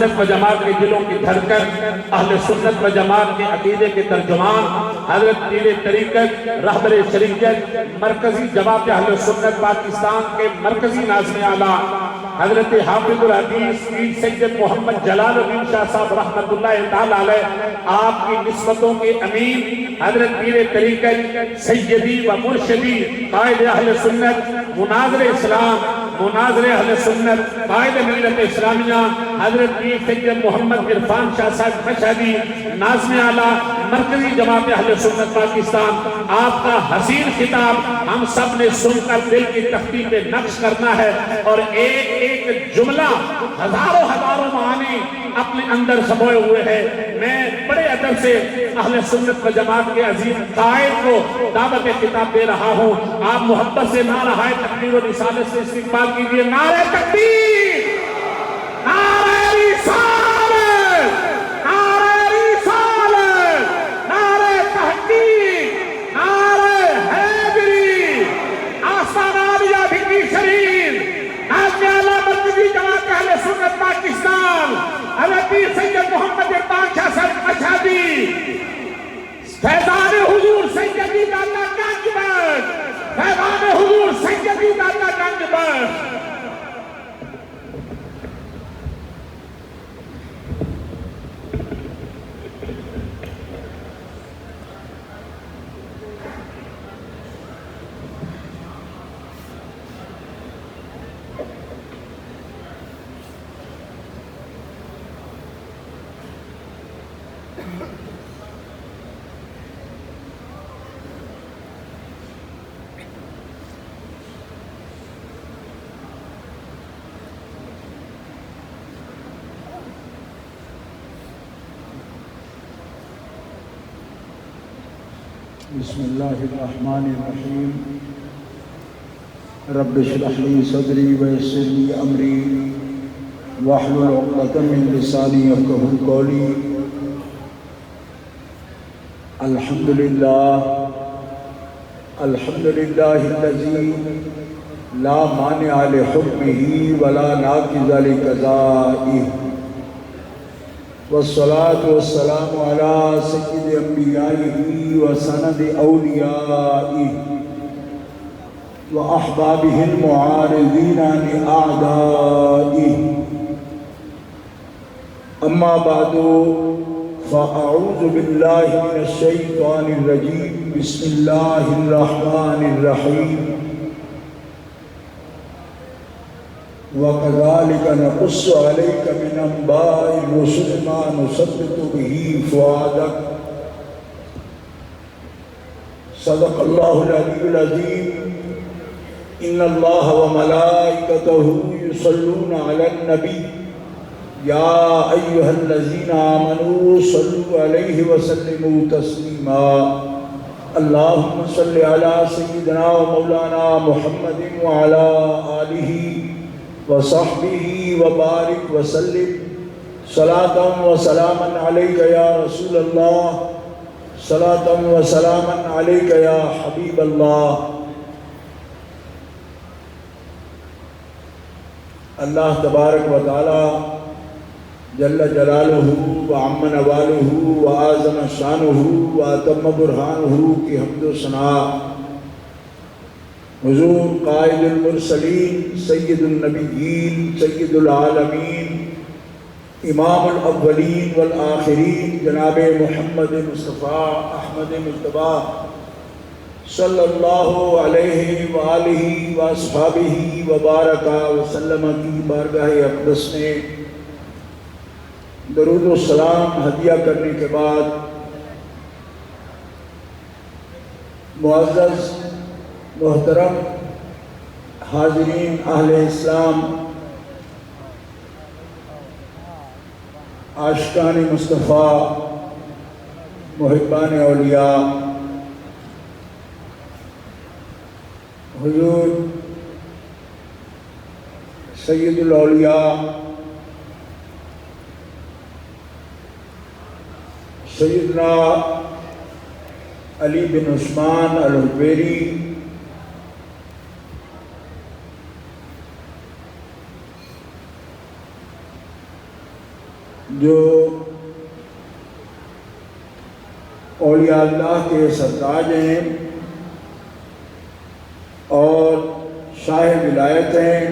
سنت و جماعت کے دلوں کی دھڑکن، اہل سنت و جماعت کے عقیدے کے ترجمان، حضرت پیر طریقت رہبر شریعت مرکزی جماعت اہل سنت پاکستان کے مرکزی ناظم اعلیٰ حضرت حافظ الحدیث پیر سید محمد جلال الدین شاہ صاحب رحمۃ اللہ تعالی علیہ، آپ کی نسبتوں کے امین حضرت پیر طریقت سیدی و مرشدی قائد اہل سنت مناظر اسلام، مناظر اہل سنت قائد ملت اسلامیہ حضرت پیر سید محمد عرفان شاہ صاحب مشہدی ناظم اعلیٰ مرکزی جماعت اہل سنت پاکستان، آپ کا حسین خطاب ہم سب نے سن کر دل کی تختی پہ نقش کرنا ہے اور ایک ایک جملہ ہزاروں معانی اپنے اندر سموئے ہوئے ہیں۔ میں بڑے ادب سے اہل سنت و جماعت کے عظیم قائد کو دعوت خطاب دے رہا ہوں۔ آپ محبت سے نعرہ تکبیر و رسالت سے استقبال کیجئے۔ نعرہ تکبیر، نعرہ رسالت، نعرہ رسالت، نعرہ تحقیق، نعرہ حیدری، آستان عالیہ بھنگی شریف، ناظم اعلیٰ مرکزی جماعت اہل سنت پاکستان حضرت پیر سید محمد عرفان شاہ صاحب مشہدی، فیضان حضور سیدی داتا گنج بخش، فیضان حضور سیدی داتا گنج بخش۔ بسم اللہ الرحمن الرحیم۔ رب اشرح لی صدری ویسر لی امری واحلل عقدۃ من لسانی یفقہوا قولی۔ الحمدللہ الذی لا مانع لحکمہ ولا ناقض لقضائہ، والصلاة والسلام على سید انبیائہ وسند اولیائہ واحبابہ المعارضین لأعدائہ، اما بعد فاعوذ باللہ من الشیطان الرجیم، بسم اللہ الرحمن الرحیم۔ وَكَذَلِكَ نَقُصُّ عَلَيْكَ مِنْ أَنْبَاءِ الرُّسُلِ مَا نُثَبِّتُ بِهِ فُؤَادَكَ۔ صدق اللہ العلی العظیم۔ ان اللہ وملائکتہ یصلون علی النبی یا ایہا الذین آمنوا صلوا علیہ وسلموا تسلیما۔ اللہم صل علی سیدنا و مولانا محمد وعلی آلہ وصحبہ وبارک وسلم، صلاة و سلاما علیک یا رسول اللہ، صلاة و سلاما علیک یا حبیب اللہ۔ اللہ تبارک و تعالی جل جلالہ وعم نوالہ وعظم شانہ واتم برہانہ کی حمد و ثناء حضور قائد المرسلین سید النبیین سید العالمین امام الاولین والآخرین جناب محمد مصطفیٰ احمد مجتبیٰ صلی اللہ علیہ وآلہ واصحابہ وبارک وسلم کی بارگاہ اقدس میں درود و سلام ہدیہ کرنے کے بعد، معزز محترم حاضرین اہل اسلام، عاشقان مصطفیٰ، محبان اولیاء، حضور سید الاولیاء سیدنا علی بن عثمان الحجویری، جو اولیاء اللہ کے سرتاج ہیں اور شاہ ولایت ہیں،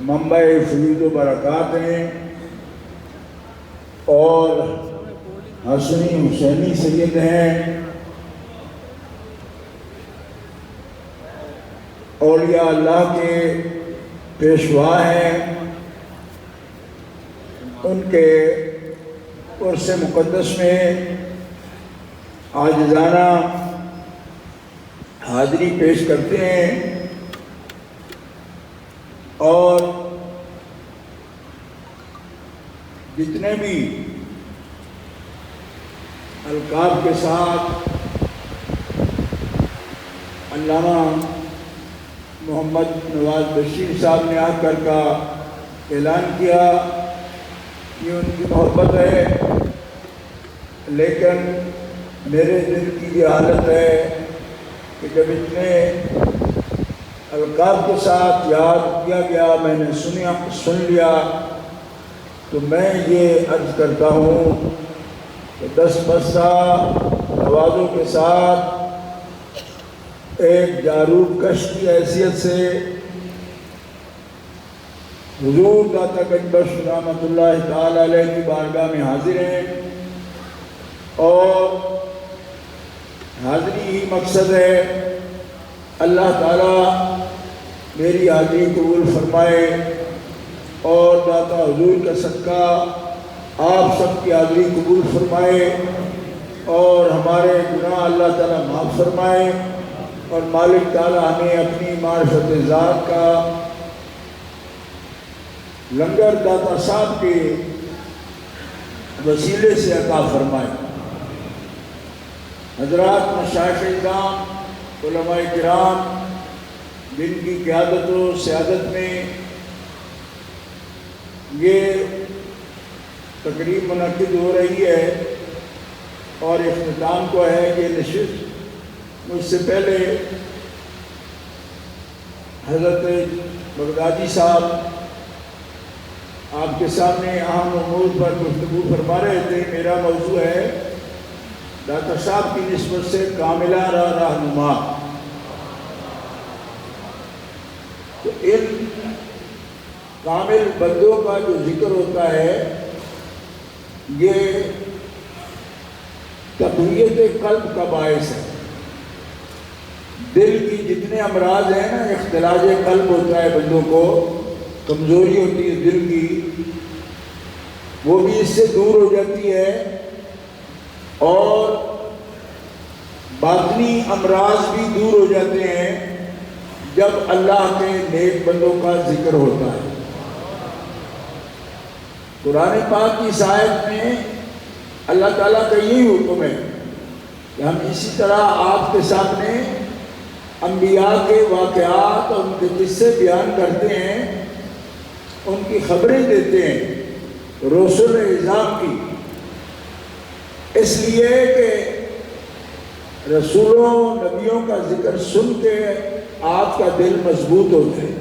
منبع فیوز و برکات ہیں، اور حسنی حسینی سید ہیں، اولیاء اللہ کے پیشوا ہیں، ان کے عرس مقدس میں عاجزانہ حاضری پیش کرتے ہیں اور جتنے بھی القاب کے ساتھ علامہ محمد نواز بشیر صاحب نے آ کر کا اعلان کیا، یہ ان کی محبت ہے، لیکن میرے دل کی یہ حالت ہے کہ جب اتنے القاب کے ساتھ یاد کیا گیا، میں نے سن لیا، تو میں یہ عرض کرتا ہوں کہ 10 بستہ نوازوں کے ساتھ ایک جاروب کش کی حیثیت سے حضور داتا گنج بخش رحمۃ اللہ تعالی علیہ کی بارگاہ میں حاضر ہیں، اور حاضری ہی مقصد ہے۔ اللہ تعالیٰ میری حاضری قبول فرمائے اور داتا حضور کا صدقہ آپ سب کی حاضری قبول فرمائے اور ہمارے گناہ اللہ تعالیٰ معاف فرمائے، اور مالک تعالیٰ ہمیں اپنی معرفت ذات کا لنگر داتا صاحب کے وسیلے سے عطا فرمائے۔ حضرات مشائخ اکرام، علماء کرام، جن کی قیادت و سیادت میں یہ تقریب منعقد ہو رہی ہے اور اختتام کو ہے یہ نشست، مجھ سے پہلے حضرت بغدادی صاحب آپ کے سامنے اہم امور پر گفتگو فرما رہے تھے۔ میرا موضوع ہے داتا صاحب کی نسبت سے کاملہ رہنما۔ تو ان کامل بندوں کا جو ذکر ہوتا ہے یہ تقویت قلب کا باعث ہے۔ دل کی جتنے امراض ہیں نا، اختلاج قلب ہوتا ہے بندوں کو، کمزوری ہوتی ہے دل کی، وہ بھی اس سے دور ہو جاتی ہے، اور باطنی امراض بھی دور ہو جاتے ہیں جب اللہ کے نیک بندوں کا ذکر ہوتا ہے۔ قرآن پاک کی آیت میں اللہ تعالیٰ کا یہی حکم ہے کہ ہم اسی طرح آپ کے سامنے انبیاء کے واقعات اور ان کے قصے بیان کرتے ہیں، ان کی خبریں دیتے ہیں رسول اعظام کی، اس لیے کہ رسولوں نبیوں کا ذکر سن کے آپ کا دل مضبوط ہو جائے۔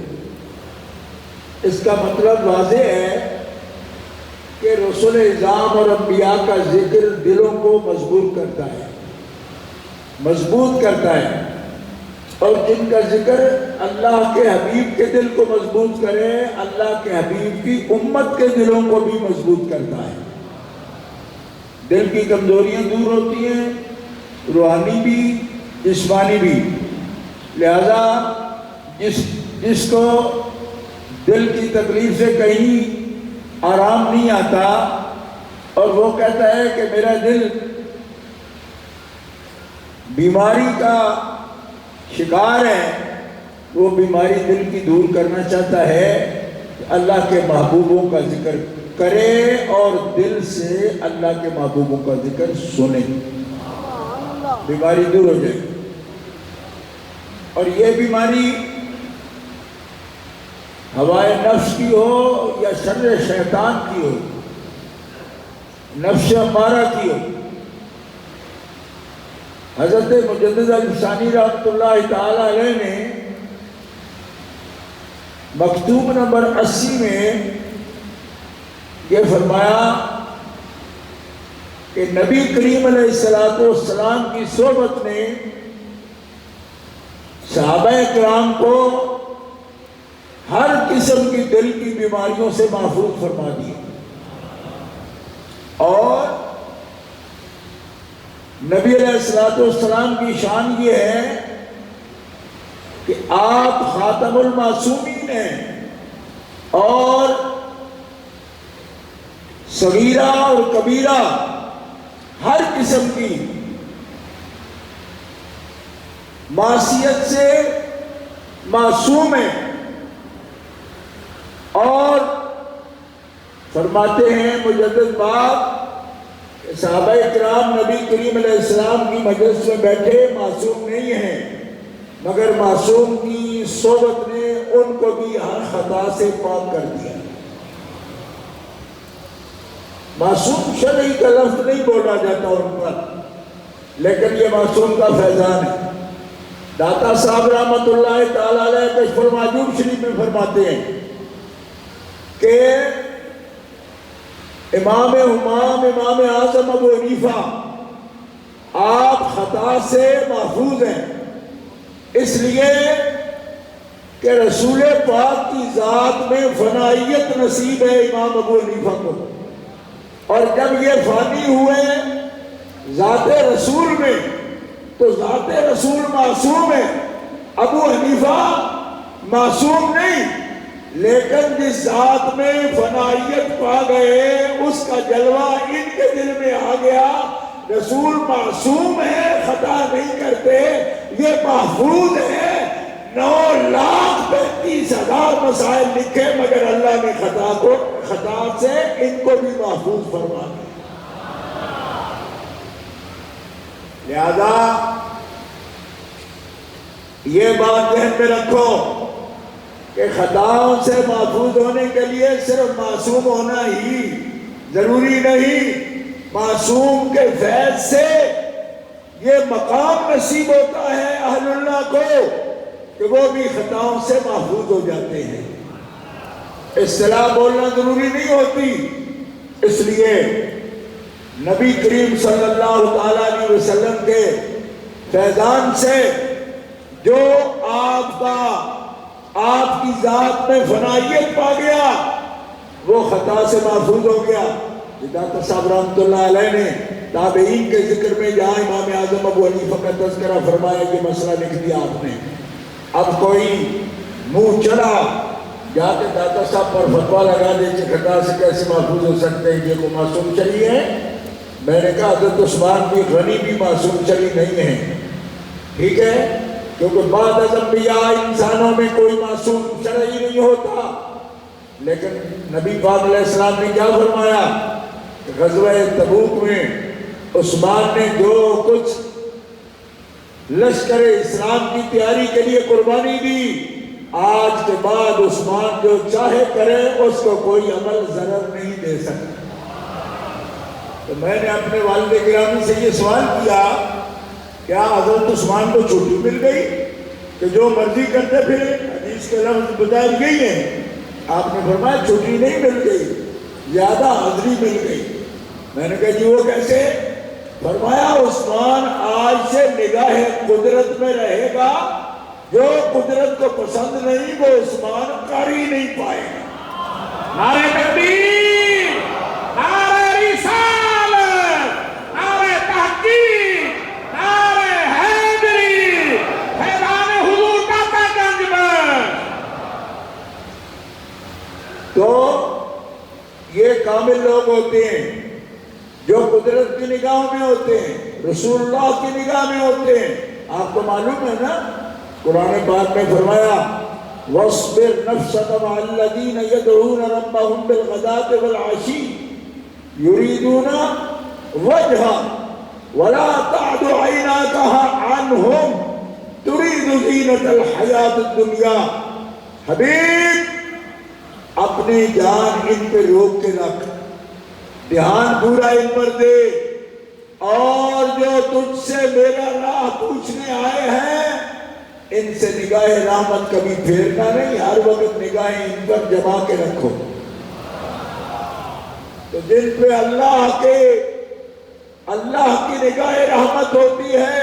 اس کا مطلب واضح ہے کہ رسول اعظام اور انبیاء کا ذکر دلوں کو مضبوط کرتا ہے، اور جن کا ذکر اللہ کے حبیب کے دل کو مضبوط کرے، اللہ کے حبیب کی امت کے دلوں کو بھی مضبوط کرتا ہے۔ دل کی کمزوریاں دور ہوتی ہیں، روحانی بھی جسمانی بھی، لہذا جس کو دل کی تکلیف سے کہیں آرام نہیں آتا اور وہ کہتا ہے کہ میرا دل بیماری کا شکار ہے، وہ بیماری دل کی دور کرنا چاہتا ہے کہ اللہ کے محبوبوں کا ذکر کرے اور دل سے اللہ کے محبوبوں کا ذکر سنے، بیماری دور ہو جائے۔ اور یہ بیماری ہوائے نفس کی ہو یا شر شیطان کی ہو، نفس امارہ کی ہو، حضرت مجدد الثانی رحمۃ اللہ تعالی علیہ نے مکتوب نمبر 80 میں یہ فرمایا کہ نبی کریم علیہ السلام کی صحبت نے صحابہ کرام کو ہر قسم کی دل کی بیماریوں سے محفوظ فرما دیا، اور نبی علیہ السلام کی شان یہ ہے کہ آپ خاتم المعصومین ہیں، اور صغیرہ اور کبیرہ ہر قسم کی معصیت سے معصوم ہیں، اور فرماتے ہیں مجدد باب کہ صحابہ کرام نبی کریم علیہ السلام کی مجلس میں بیٹھے معصوم نہیں ہیں، مگر معصوم کی صحبت نے ان کو بھی ہر خطا سے پاک کر دیا۔ معصوم شرعی کا لفظ نہیں بولا جاتا ان پر، لیکن یہ معصوم کا فیضان ہے۔ داتا صاحب رحمت اللہ تعالی علیہ کشف المعجوب شریف میں فرماتے ہیں کہ امام اعظم ابو حنیفہ آپ خطا سے محفوظ ہیں، اس لیے کہ رسول پاک کی ذات میں فنائیت نصیب ہے امام ابو حنیفہ کو، اور جب یہ فانی ہوئے ذات رسول میں تو ذات رسول معصوم ہے، ابو حنیفہ معصوم نہیں، لیکن جس ذات میں فنائیت پا گئے اس کا جلوہ ان کے دل میں آ گیا۔ رسول معصوم ہے، خطا نہیں کرتے، یہ محفوظ ہے۔ 9,35,000 مسائل لکھے مگر اللہ نے خطا سے ان کو بھی محفوظ فرما دیا۔ لہذا یہ بات ذہن میں رکھو کہ خطاؤں سے محفوظ ہونے کے لیے صرف معصوم ہونا ہی ضروری نہیں، معصوم کے فیض سے یہ مقام نصیب ہوتا ہے اہل اللہ کو کہ وہ بھی خطاؤں سے محفوظ ہو جاتے ہیں۔ اصطلاح بولنا ضروری نہیں ہوتی، اس لیے نبی کریم صلی اللہ تعالیٰ علیہ وسلم کے فیضان سے جو آپ کی ذات میں فنائیت پا گیا وہ خطا سے محفوظ ہو گیا۔ داتا صاحب رحمت اللہ علیہ نے تابعین کے ذکر میں جہاں امام اعظم ابو حنیفہ کا تذکرہ فرمایا یہ مسئلہ لکھ دیا آپ نے۔ اب کوئی منہ چڑھا جا کے داتا صاحب پر فتویٰ لگا دے کہ خطا سے کیسے محفوظ ہو سکتے ہیں، یہ کو معصوم شرعی ہے۔ میں نے کہا حضرت عثمان بھی غنی بھی معصوم شرعی نہیں ہے، ٹھیک ہے، کیونکہ بعد از انبیاء انسانوں میں کوئی معصوم شرعی نہیں ہوتا، لیکن نبی پاک علیہ السلام نے کیا فرمایا کہ غزوہ تبوک میں عثمان نے جو کچھ لشکر اسلام کی تیاری کے لیے قربانی دی، آج کے بعد عثمان جو چاہے کرے اس کو کوئی عمل ضرر نہیں دے سکتا۔ تو میں نے اپنے والد گرامی سے یہ سوال کیا، کیا حضرت عثمان کو چھٹی مل گئی کہ جو مرضی کرتے پھر؟ حدیث کے لفظ بتائی گئی ہیں، آپ نے فرمایا چھٹی نہیں مل گئی، زیادہ حاضری مل گئی۔ میں نے کہا جی وہ کیسے؟ فرمایا عثمان آج سے نگاہ قدرت میں رہے گا، جو قدرت کو پسند نہیں وہ عثمان کر ہی نہیں پائے گا۔ نعرہ تکبیر، نعرہ رسالت، نعرہ تحقیق، نعرہ حیدری، فیضان حضور داتا گنج میں۔ تو یہ کامل لوگ ہوتے ہیں جو قدرت کی نگاہ میں ہوتے ہیں، رسول اللہ کی نگاہ میں ہوتے ہیں۔ آپ کو معلوم ہے نا، قرآن پاک میں فرمایا وَاصْبِرْ نَفْسَكَ مَعَ الَّذِينَ يَدْعُونَ رَبَّهُمْ بِالْغَدَاةِ وَالْعَشِيِّ يُرِيدُونَ وَجْهَهُ وَلَا تَعْدُ عَيْنَاكَ عَنْهُمْ تُرِيدُ زِينَةَ الْحَيَاةِ الدُّنْيَا۔ حبیب اپنی جان ان پہ روک کے رکھ، دھیان پورا ان پر دے، اور جو تجھ سے میرا راہ پوچھنے آئے ہیں ان سے نگاہ رحمت کبھی پھیرنا نہیں، ہر وقت نگاہیں ان پر جما کے رکھو۔ تو جن پہ اللہ کی نگاہ رحمت ہوتی ہے،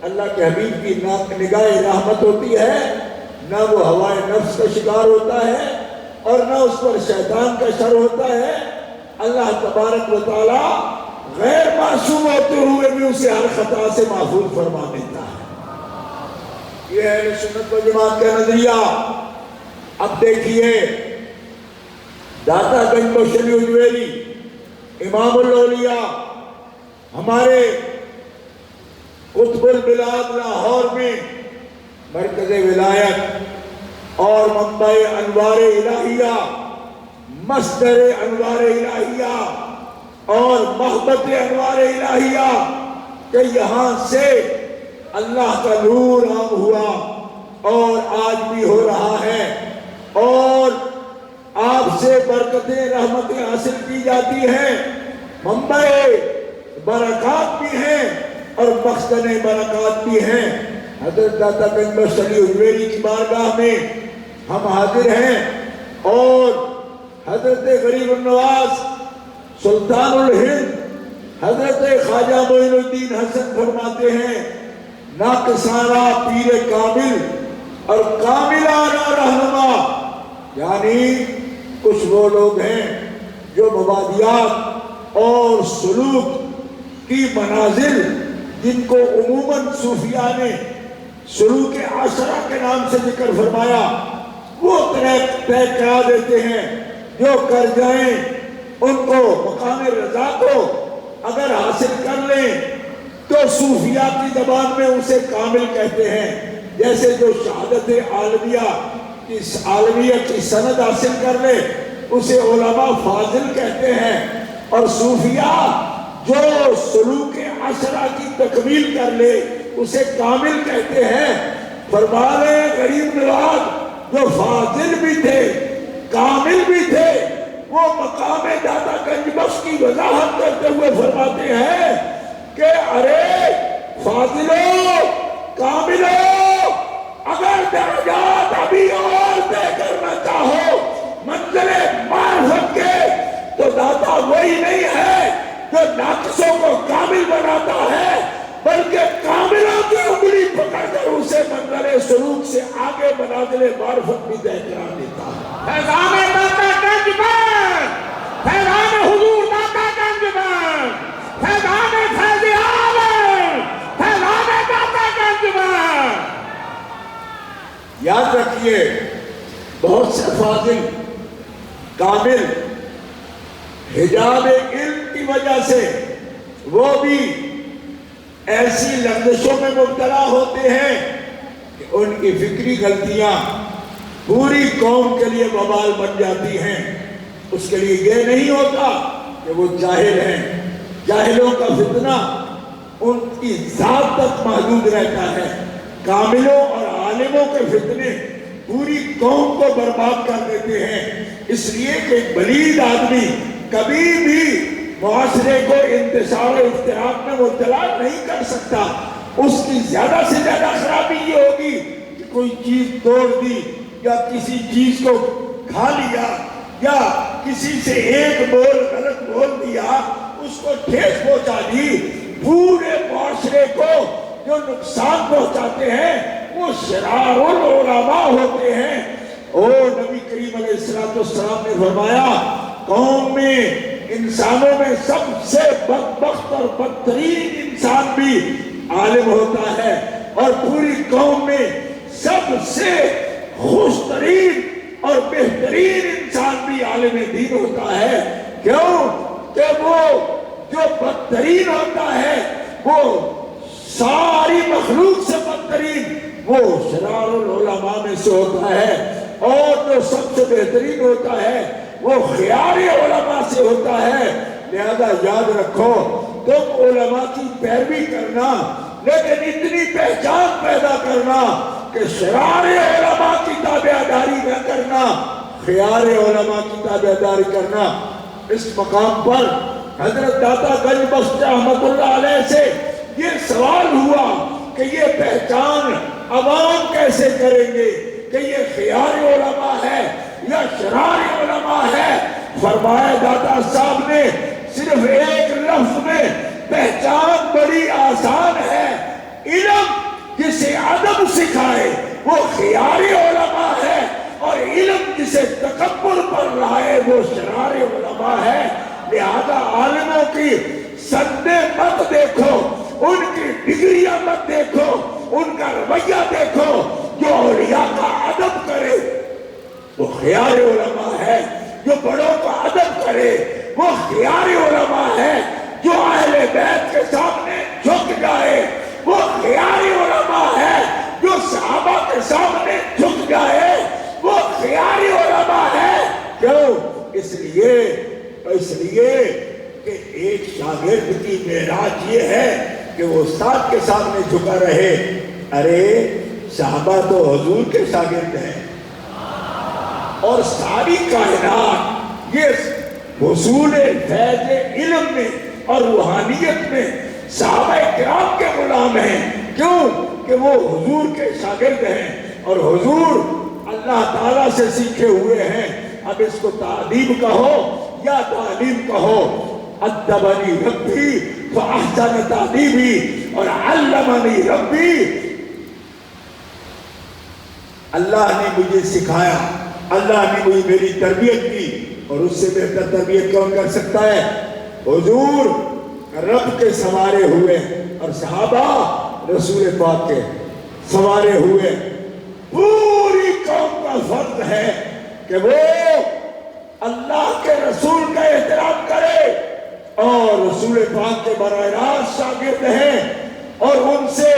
اللہ کے حبیب کی نگاہ رحمت ہوتی ہے، نہ وہ ہوائے نفس کا شکار ہوتا ہے اور نہ اس پر شیطان کا شر ہوتا ہے۔ اللہ تبارک و تعالی غیر معصوم ہوتے ہوئے بھی اسے ہر خطا سے محفوظ فرما دیتا ہے۔ یہ ہے اہل سنت و جماعت کا نظریہ۔ اب دیکھیے داتا گنج بخشلی اجویری امام الاولیاء ہمارے قطب البلاد لاہور میں مرکز ولایت اور منبع انوار الہیہ، مصدر انوار الہیہ اور محبت انوار الہیہ کہ یہاں سے اللہ کا نور عام ہوا اور آج بھی ہو رہا ہے، اور آپ سے برکتیں رحمتیں حاصل کی جاتی ہیں، منبع برکات بھی ہیں اور مخزن برکات بھی ہیں۔ حضرت داتا گنج بخشلی اجویری کی بارگاہ میں ہم حاضر ہیں، اور حضرت غریب النواز سلطان الہند حضرت خواجہ معین الدین حسن فرماتے ہیں ناقصانہ پیر کامل اور کاملانہ رہنما، یعنی کچھ وہ لوگ ہیں جو مبادیات اور سلوک کی منازل جن کو عموماً صوفیاء نے سلوک عشرہ کے نام سے ذکر فرمایا، وہ طے کرا دیتے ہیں، جو کر جائیں ان کو مقام رضا کو اگر حاصل کر لیں تو صوفیاء کی زبان میں اسے کامل کہتے ہیں۔ جیسے جو شہادت عالمیہ کی سند حاصل کر لے اسے علماء فاضل کہتے ہیں، اور صوفیاء جو سلوک عشرہ کی تکمیل کر لے اسے کامل کہتے ہیں۔ فرمانے غریب نواز جو فاضل بھی تھے کامل بھی تھے، وہ مقام داتا گنج بخش کی وضاحت کرتے ہوئے فرماتے ہیں کہ ارے فاضلوں کاملوں، اگر درجات ابھی اور طے کرنا چاہو منزل معرفت کے، تو داتا وہی نہیں ہے جو ناقصوں کو کامل بناتا ہے، بلکہ کاملوں کی انگلی پکڑ کر اسے منزل سلوک سے آگے منازل معرفت بھی طے کرا دیتا ہے۔ فیضان داتا گنج بخش، فیضان حضور داتا گنج بخش، فیضان فیض عالم، فیضان داتا گنج بخش۔ یاد رکھیے بہت سے فاضل کامل حجاب علم کی وجہ سے وہ بھی ایسی لغزشوں میں مبتلا ہوتے ہیں کہ ان کی فکری غلطیاں پوری قوم کے لیے وبال بن جاتی ہیں۔ اس کے لیے یہ نہیں ہوتا کہ وہ جاہل ہیں، جاہلوں کا فتنہ ان کی ذات تک محدود رہتا ہے، کاملوں اور عالموں کے فتنے پوری قوم کو برباد کر دیتے ہیں۔ اس لیے کہ ایک بلید آدمی کبھی بھی معاشرے کو انتشار و افتراق میں مبتلا نہیں کر سکتا۔ اس کی زیادہ سے زیادہ خرابی یہ ہوگی کہ کوئی چیز توڑ دی یا کسی چیز کو کھا لیا یا کسی سے ایک بول غلط بول دیا، اس کو ٹھیس پہنچا دی، پورے معاشرے کو جو نقصان پہنچاتے ہیں وہ شرار العلماء ہوتے ہیں۔ نبی کریم علیہ السلام نے فرمایا قوم میں انسانوں میں سب سے بدبخت اور بدترین انسان بھی عالم ہوتا ہے، اور پوری قوم میں سب سے خوش ترین اور بہترین انسان بھی عالم دین ہوتا ہے۔ کیوں کہ وہ جو بدترین ہوتا ہے وہ ساری مخلوق سے بدترین وہ شرار العلماء میں سے ہوتا ہے، اور جو سب سے بہترین ہوتا ہے وہ خیار علماء سے ہوتا ہے۔ لہذا یاد رکھو تم علماء کی پیروی کرنا، لیکن اتنی پہچان پیدا کرنا کہ شرار علماء کی تابعداری نہ کرنا، خیار علماء کی تابعداری کرنا۔ اس مقام پر حضرت داتا گنج بخش رحمت اللہ علیہ سے یہ سوال ہوا کہ یہ پہچان عوام کیسے کریں گے کہ یہ خیار علماء ہے یا شرار علماء ہے؟ فرمایا داتا صاحب نے صرف ایک لفظ میں پہچان بڑی آسان ہے، علم جسے ادب سکھائے وہ خیار علماء ہے، اور علم جسے تکبر پر لائے وہ شرار علماء ہے۔ لہذا عالموں کی سندیں مت دیکھو، ان کی ڈگریاں مت دیکھو، ان کا رویہ دیکھو۔ جو اولیاء کا ادب کرے وہ خیار علماء ہے، جو بڑوں کا ادب کرے وہ خیار علماء ہے، جو اہل بیت کے سامنے جھک جائے وہ خیار علماء ہے، جو صحابہ کے سامنے جھک جائے وہ خیار علماء ہے۔ کیوں؟ اس لیے کہ ایک شاگرد کی معراج یہ ہے کہ وہ استاد کے سامنے جھکا رہے۔ ارے صحابہ تو حضور کے شاگرد ہیں، اور ساری کائنات یہ حصول فیض علم میں اور روحانیت میں صحابہ کرام کے غلام ہیں۔ کیوں؟ کہ وہ حضور کے شاگرد ہیں، اور حضور اللہ تعالیٰ سے سیکھے ہوئے ہیں۔ اب اس کو تعلیم کہو یا تعلیم کہو، ادبنی ربی فاحسن تعلیمی، اور علمنی ربی، اللہ نے مجھے سکھایا، اللہ نے مجھے میری تربیت کی، اور اس سے بہتر تربیت کون کر سکتا ہے؟ حضور رب کے سوارے ہوئے، اور صحابہ رسول پاک کے سوارے ہوئے۔ پوری قوم کا فرض ہے کہ وہ اللہ کے رسول کا احترام کرے، اور رسول پاک کے براہ راست شاگرد ہیں، اور ان سے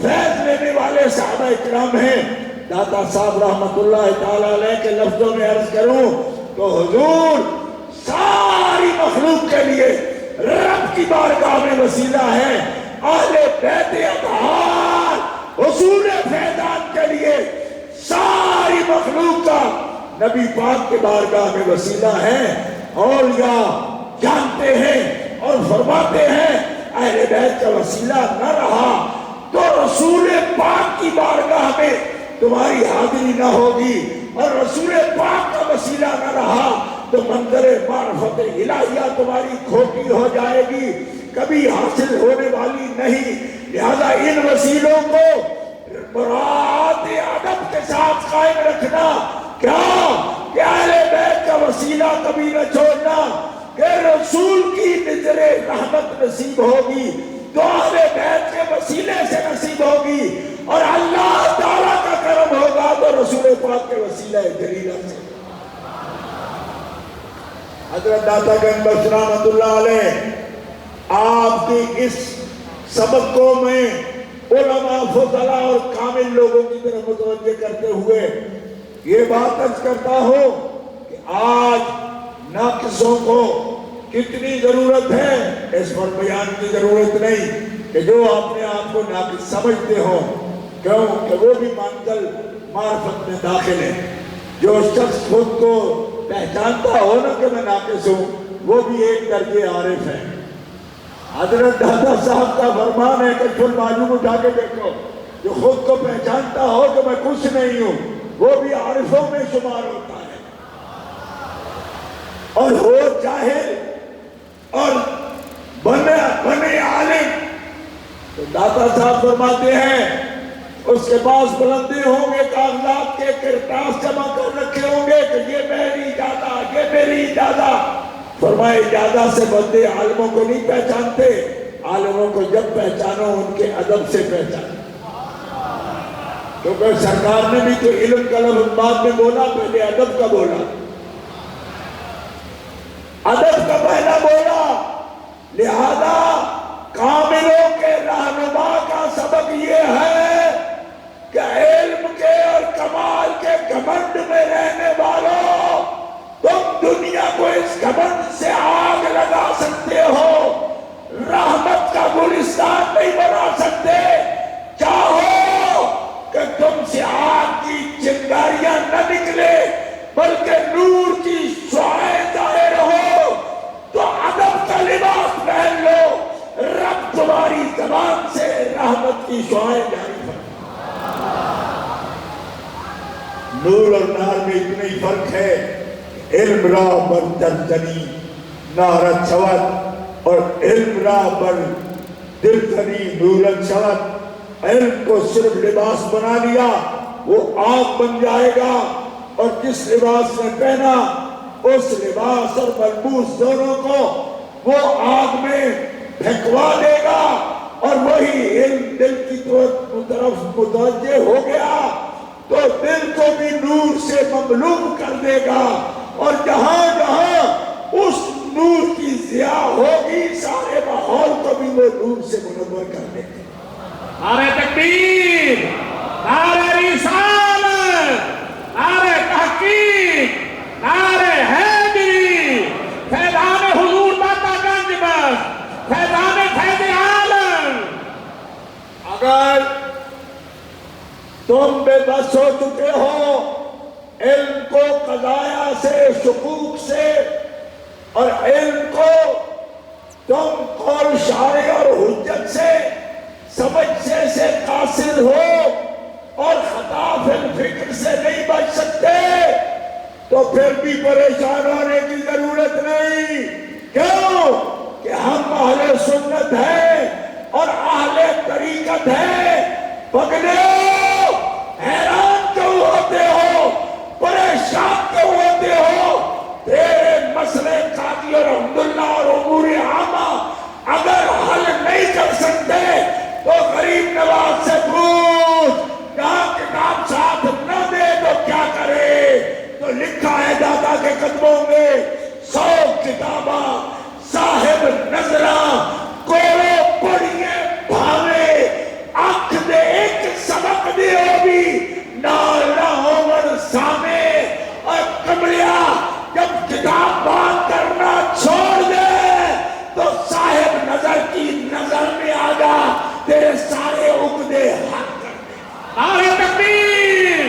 فیض لینے والے صحابہ کرام ہیں۔ داتا صاحب رحمت اللہ تعالیٰ علیہ کے لفظوں میں عرض کروں تو حضور ساری مخلوق کے لیے رب کی بارگاہ میں وسیلہ ہے، اہل بیت اطہار حصول فیضان کے لیے ساری مخلوق کا نبی پاک کے بارگاہ میں وسیلہ ہے۔ اولیاء جانتے ہیں اور فرماتے ہیں اہل بیت کا وسیلہ نہ رہا تو رسول پاک کی بارگاہ میں تمہاری حاضری نہ ہوگی، اور رسول پاک کا وسیلہ نہ رہا تو منظر معرفت الہیہ تمہاری کھوٹی ہو جائے گی، کبھی حاصل ہونے والی نہیں۔ لہذا ان وسیلوں کو مراعات ادب کے ساتھ قائم رکھنا، کیا کہ اہل بیت کا وسیلہ کبھی نہ چھوڑنا، کہ رسول کی نظر رحمت نصیب ہوگی تو اہل بیت کے وسیلے سے نصیب ہوگی، اور اللہ تعالیٰ کا کرم ہوگا تو رسول پاک کے وسیلہ جلیلہ سے۔ حضرت داتا گنج بخش رحمت اللہ علیہ آپ کی اس سبق کو میں علماء فضلاء اور کامل لوگوں کی طرف متوجہ کرتے ہوئے یہ بات عرض کرتا ہوں کہ آج ناقصوں کو کتنی ضرورت ہے اس پر بیان کی ضرورت نہیں کہ جو اپنے آپ کو ناقص سمجھتے ہو، کیوں کہ وہ بھی منزل معرفت میں داخل ہے۔ جو شخص خود کو پہچانتا ہو نا کہ میں ناقص ہوں، وہ بھی ایک درجے عارف ہے۔ حضرت داتا صاحب کا فرمان ہے کہ کل معلوم اٹھا کے دیکھو، جو خود کو پہچانتا ہو کہ میں کچھ نہیں ہوں وہ بھی عارفوں میں شمار ہوتا ہے، اور ہو جاہل اور بنے عالم تو داتا صاحب فرماتے ہیں اس کے پاس بلندے ہوں گے، کاغذات کے کرتاس جمع کر رکھے ہوں گے کہ یہ میری اجازت، یہ میری اجازت۔ فرمائے اجازت سے بندے عالموں کو نہیں پہچانتے، عالموں کو جب پہچانو ان کے ادب سے پہچانو، کیونکہ سرکار نے بھی تو علم کا لفظ بعد میں بولا، پہلے ادب کا بولا، ادب کا پہلا بولا۔ لہذا کاملوں کے رہنما کا سبق یہ ہے کہ علم کے اور کمال کے گھمنڈ میں رہنے والوں، تم دنیا کو اس گھمنڈ سے آگ لگا سکتے ہو، رحمت کا گلستان نہیں بنا سکتے۔ چاہو کہ تم سے آگ کی چنگاریاں نہ نکلے بلکہ نور کی شعاعیں ظاہر ہو، تو ادب کا لباس پہن لو، رب تمہاری زبان سے رحمت کی شعاعیں جاری کرے۔ نور اور نار میں اتنا ہی فرق ہے کہ علم را بر ترجنی نارت شود اور علم را بر دل تنی نورت شود. علم کو صرف لباس بنا لیا وہ آگ بن جائے گا، اور جس لباس نے پہنا اس لباس اور ملبوس دونوں کو وہ آگ میں پھینکوا دے گا، اور وہی علم دل کی طرف متوجہ ہو گیا تو دل کو بھی نور سے مملو کر دے گا، اور جہاں جہاں اس نور کی ضیاء ہوگی سارے ماحول کو بھی وہ نور سے منور کر دے گا. نعرہ تکبیر، نعرہ رسالت، نعرہ تحقیق، نعرہ حیدری، فیضان حضور داتا گنج بخش، فیضان فیض عالم. اگر تم بے بس ہو چکے ہو علم کو قضایا سے، شکوک سے، اور علم کو تم قول شارع اور حجت سے، سمجھ سے قاصر ہو اور خطا فی الفکر سے نہیں بچ سکتے، تو پھر بھی پریشان ہونے کی ضرورت نہیں. کیوں کہ ہم اہل سنت ہیں اور اہل طریقت ہیں. پگلو حیران کیوں ہوتے ہو، پریشان کیوں ہوتے ہو؟ تیرے مسئلے قاضی اور عبداللہ اور امور عامہ اگر حل نہیں کر سکتے تو غریب نواز سے پوچھ، کہاں کتاب ساتھ نہ دے تو کیا کرے؟ تو لکھا ہے دادا کے قدموں میں 100 کتاباں صاحب نظراں کوڑے پڑھیے بھاوے، آنکھ دے ایک سبق دیو بھی نالا ہومن سامے. اور کمڑیا جب کتاب بات کرنا چھوڑ دے تو صاحب نظر کی نظر میں آ جا، تیرے سارے عقدے حل کر دے. نعرہ تکبیر،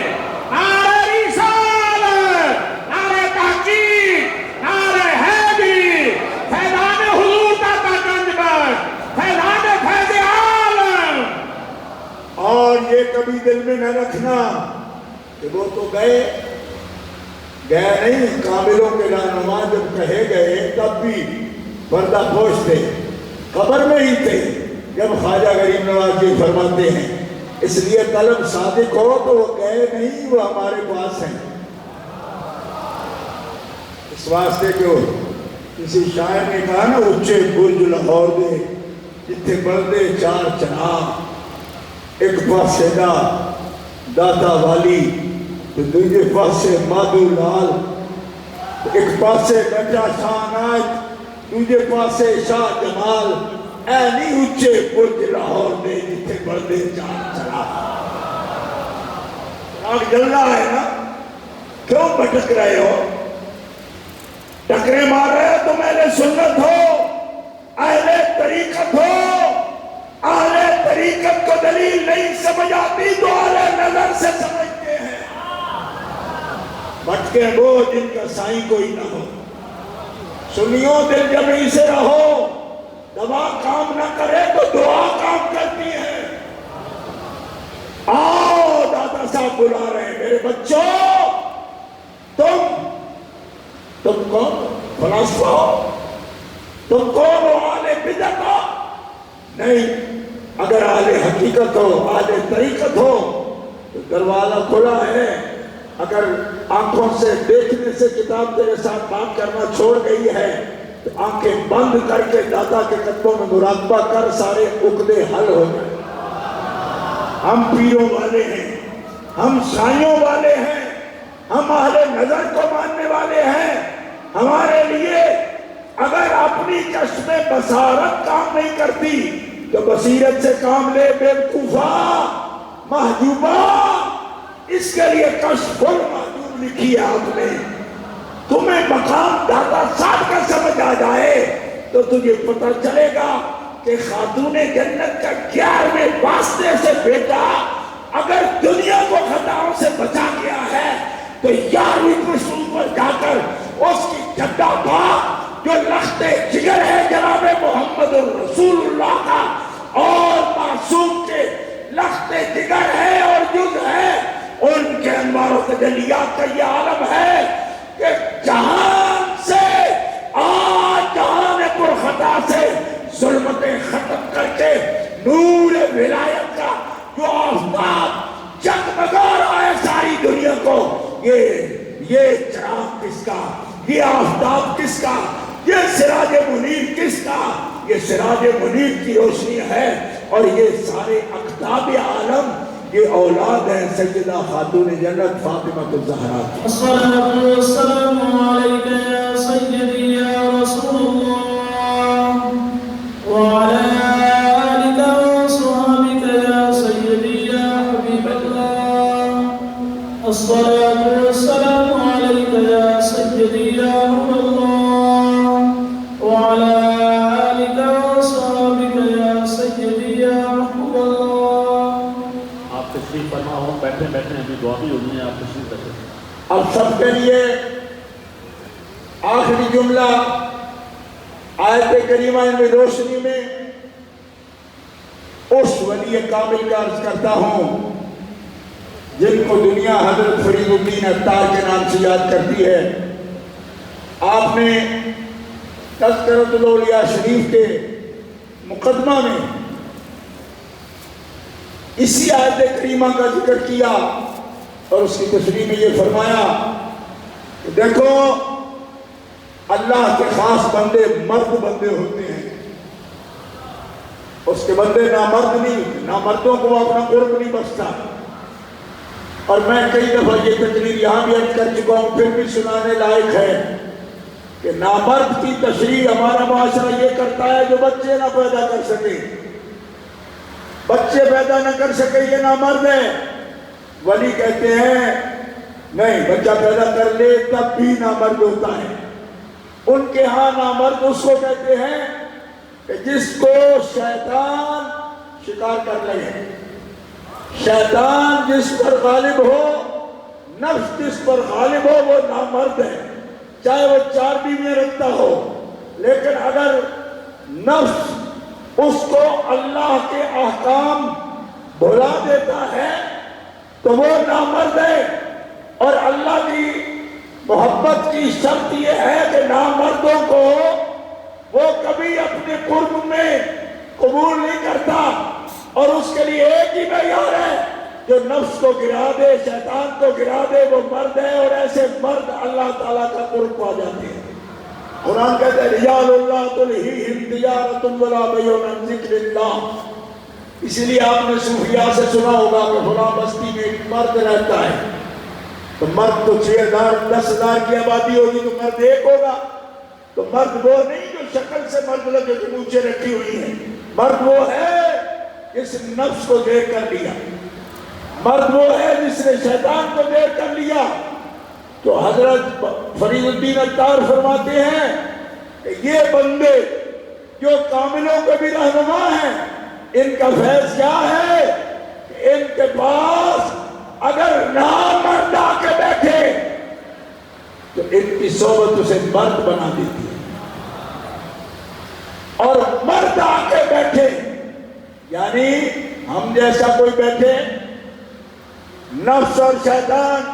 نعرہ رسالت، نعرہ تحقیق، نعرہ حیدری، فیضان حضور داتا گنج بخش، فیضان فیض عالم. اور یہ کبھی دل میں نہ رکھنا کہ وہ تو گئے نہیں، کاملوں کے رہنما جب کہے گئے تب بھی پردہ پوش تھے، قبر میں ہی تھے جب خواجہ غریب نواز جی فرماتے ہیں. اس لیے طلب صادق ہو تو وہ گئے نہیں، وہ ہمارے پاس ہیں. اس واسطے کہ کسی شاعر نے کہا نا، اچھے برج لاہور دے جتھے بردے 4 چناب، ایک پاسے دا داتا والی تو دوجے پاسے مادو لال، ایک پاسے بیٹا شاہ ناج دوجے پاسے شاہ جمال. اے نہیں اچھے برج لاہور دے جتھے بردے 4 چناب. آگ جل رہا ہے نا، کیوں بھٹک رہے ہو؟ ٹکرے مار رہے ہو؟ تم اہل سنت ہو، اہل طریقت ہو. اہل طریقت کو دلیل نہیں سمجھ آتی تو اہل نظر سے سمجھتے ہیں. بھٹکے وہ جن کا سائیں کوئی نہ ہو. سنیوں دل جمعی سے رہو، دوا کام نہ کرے تو دعا کام کرتی ہے. آؤ دادا صاحب بلا رہے ہیں، میرے بچوں تم کون فلسفہ ہو؟ تم کون ہو؟ اہل بدعت ہو؟ نہیں، اگر اہل حقیقت ہو، اہل طریقت ہو تو دروازہ کھلا ہے. اگر آنکھوں سے دیکھنے سے کتاب تیرے ساتھ بات کرنا چھوڑ گئی ہے تو آنکھیں بند کر کے دادا کے قدموں میں مراقبہ کر، سارے عقدے حل ہو جائیں. ہم پیروں والے ہیں، ہم سائیوں والے ہیں، ہم اہل نظر کو ماننے والے ہیں. ہمارے لیے اگر اپنی کشف بصارت کام نہیں کرتی تو بصیرت سے کام لے. بیوقوفا، محجوبہ، اس کے لیے کشف المحجوب لکھی ہے آپ نے. تمہیں مقام دادا صاحب کا سمجھ آ جائے تو تجھے پتہ چلے گا کہ خاتون جنت کا 11ویں واسطے سے بیٹا اگر دنیا کو خطاؤں سے بچا گیا ہے تو 11ویں پشتوں پر جا کر اس کی جدہ پاک جو لخت جگر ہے جناب محمد رسول اللہ کا اور معصوم کے لخت جگر ہے اور جز ہے، ان کے انوار و تجلیات کا یہ عالم ہے کہ جہان سے آج جہان پر خطا سے ظلمتیں ختم کر کے نور ولایت کا جو آفتاب جگمگا رہا ہے ساری دنیا کو، یہ چراغ کس کا، یہ آفتاب کس کا، یہ سراج منیر کس کا؟ یہ سراج منیر کی روشنی ہے، اور یہ سارے اقطاب عالم یہ اولاد ہیں سیدہ خاتون جنت فاطمہ الزہرا کی۔ الصلاة والسلام عليك يا سيدي يا رسول الله وعلى آلك وصحبك يا سيدي يا حبيب الله. الصلاة والسلام عليك يا سيدي يا نور الله وعلى آلك وصحبك يا سيدي يا محبوب الله. آپ تشریف فرما ہوں، بیٹھے بیٹھے ابھی دعا بھی ہونی ہے، آپ تشریف رکھیں۔ اب سب کے لیے آخری جملہ آیت کریمہ میں روشنی میں اس ولی کامل کا عرض کرتا ہوں جن کو دنیا حضرت فرید الدین عطار کے نام سے یاد کرتی ہے۔ آپ نے تذکرۃ الاولیاء شریف کے مقدمہ میں اسی آیت کریمہ کا ذکر کیا اور اس کی تشریح میں یہ فرمایا کہ دیکھو اللہ کے خاص بندے مرد بندے ہوتے ہیں، اس کے بندے نامرد نہیں، نامردوں کو اپنا قرب نہیں بخشتا۔ اور میں کئی دفعہ یہ تقریر یہاں بھی عرض کر چکا ہوں، پھر بھی سنانے لائق ہے کہ نامرد کی تشریح ہمارا معاشرہ یہ کرتا ہے جو بچے نہ پیدا کر سکے، بچے پیدا نہ کر سکے یہ نامرد ہے۔ ولی کہتے ہیں نہیں، بچہ پیدا کر لے تب بھی نامرد ہوتا ہے۔ ان کے ہاں نامرد اس کو کہتے ہیں کہ جس کو شیطان شکار کر لے، شیطان جس پر غالب ہو، نفس جس پر غالب ہو، وہ نامرد ہے، چاہے وہ 4 بیویاں رکھتا ہو۔ لیکن اگر نفس اس کو اللہ کے احکام بھلا دیتا ہے تو وہ نامرد ہے۔ اور اللہ کی محبت کی شرط یہ ہے کہ نامردوں کو وہ کبھی اپنے قرب میں قبول نہیں کرتا، اور اس کے لیے ایک ہی معیار ہے، جو نفس کو گرا دے، شیطان کو گرا دے، وہ مرد ہے، اور ایسے مرد اللہ تعالیٰ کا قرب پا جاتے ہیں۔ قرآن کہتا ہے رجال اللہ تلہیہم تجارۃ ولا بیع عن ذکر اللہ۔ اسی لیے آپ نے صوفیاء سے سنا ہوگا کہ فلاں بستی میں ایک مرد رہتا ہے، تو مرد تو 6,000 10,000 کی آبادی ہوگی تو مرد ایک ہوگا۔ تو مرد وہ نہیں جو شکل سے مرد لگے جو مونچھیں رکھی ہوئی ہیں، مرد وہ ہے جس نے نفس کو دیر کر لیا، مرد وہ ہے جس نے شیطان کو دیر کر لیا۔ تو حضرت فرید الدین عطار فرماتے ہیں کہ یہ بندے جو کاملوں کے بھی رہنما ہیں، ان کا فیض کیا ہے کہ ان کے پاس اگر نامرد آ کے بیٹھے تو ان کی صحبت اسے مرد بنا دیتی ہے، اور مرد آ کے بیٹھے یعنی ہم جیسا کوئی بیٹھے، نفس اور شیطان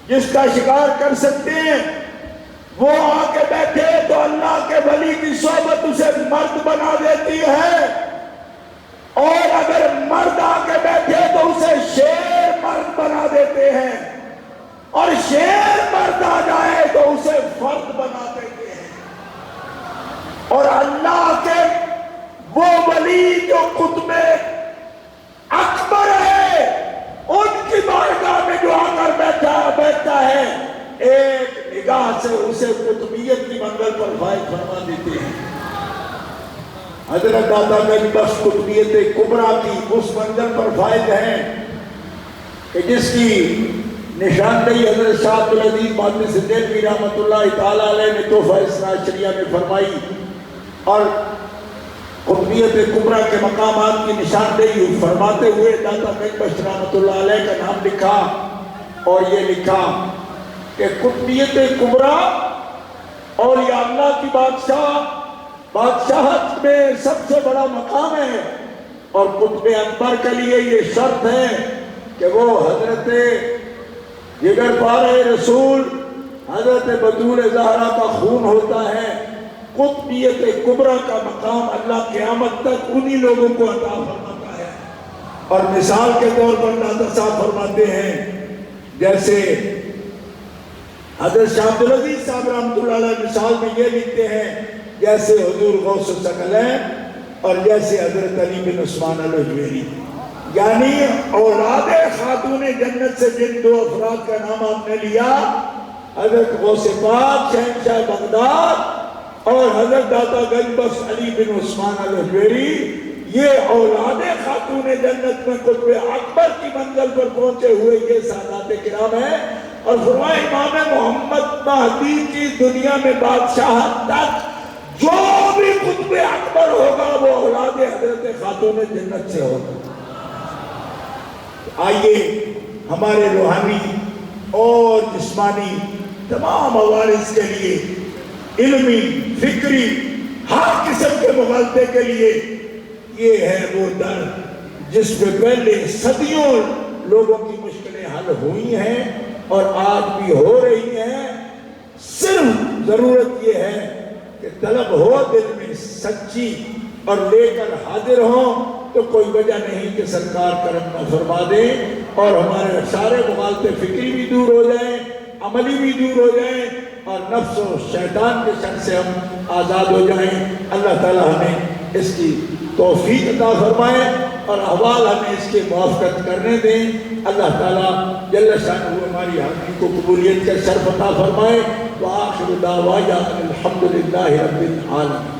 جس کا شکار کر سکتے ہیں وہ آ کے بیٹھے تو اللہ کے ولی کی صحبت اسے مرد بنا دیتی ہے، اور اگر مرد آ کے بیٹھے تو اسے شیر مرد بنا دیتے ہیں، اور شیر مرد آ جائے تو اسے فرد بنا دیتے ہیں۔ اور اللہ کے وہ ولی جو قطب اکبر ہے، ان کی بارگاہ میں جو آ کر بیٹھتا ہے، ایک نگاہ سے اسے قطبیت کی منزل پر فائز فرما دیتے ہیں۔ حضرت داتا گنج بخش قطبیت کبریٰ کی اس منزل پر فائز ہیں کہ جس کی نشاندہی حضرت شاہ عبدالعزیز محدث دہلوی رحمۃ اللہ تعالیٰ علیہ نے تحفہ اثنا عشریہ میں فرمائی، اور قطبیت کبریٰ کے مقامات کی نشاندہی فرماتے ہوئے داتا گنج بخش رحمۃ اللہ علیہ کا نام لکھا، اور یہ لکھا کہ قطبیت کبریٰ اولیاء اللہ کی بادشاہت میں سب سے بڑا مقام ہے، اور قطب اکبر کے لیے یہ شرط ہے کہ وہ حضرت جگر پارہ رسول حضرت بطول زہرا کا خون ہوتا ہے، قطبیت کبریٰ کا مقام اللہ قیامت تک انہی لوگوں کو عطا فرماتا ہے۔ اور مثال کے طور پر داتا صاحب فرماتے ہیں، جیسے حضرت شاہ عبدالعزیز صاحب رحمۃ اللہ علیہ مثال میں یہ لکھتے ہیں، جیسے حضور غوث الثقلین اور جیسے حضرت علی بن عثمان الحجویری، یعنی اولاد خاتون جنت سے جن دو افراد کا نام آپ نے لیا، حضرت غوث پاک شہنشاہ بغداد اور حضرت داتا گنج بخش علی بن عثمان الحجویری، یہ اولاد خاتون جنت میں قطب اکبر کی منزل پر پہنچے ہوئے یہ سادات کرام ہیں۔ اور فرمایا امام محمد مہدی کی دنیا میں بادشاہت تک جو بھی قطب اکبر ہوگا وہ اولاد حضرت خاتون جنت سے ہوگا۔ آئیے ہمارے روحانی اور جسمانی تمام عوارض کے لیے، علمی، فکری، ہر قسم کے مغالطے کے لیے یہ ہے وہ در جس پہ پہلے صدیوں لوگوں کی مشکلیں حل ہوئی ہیں اور آج بھی ہو رہی ہیں۔ صرف ضرورت یہ ہے کہ طلب ہو دل میں سچی اور لے کر حاضر ہوں، تو کوئی وجہ نہیں کہ سرکار کرم نہ فرما دے اور ہمارے سارے مغالطے فکری بھی دور ہو جائیں، عملی بھی دور ہو جائیں اور نفس و شیطان کے شر سے ہم آزاد ہو جائیں۔ اللہ تعالیٰ ہمیں اس کی توفیق عطا فرمائے اور احوال ہمیں اس کی موافقت کرنے دیں۔ اللہ تعالیٰ جل شانہ ہماری حاضری کو قبولیت کا شرف عطا فرمائے۔ وآخر دعوانا الحمدللہ رب العالمین۔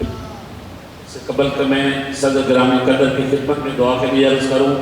اس سے قبل کہ میں صدر گرامی قدر کی خدمت میں دعا کے لیے عرض کروں،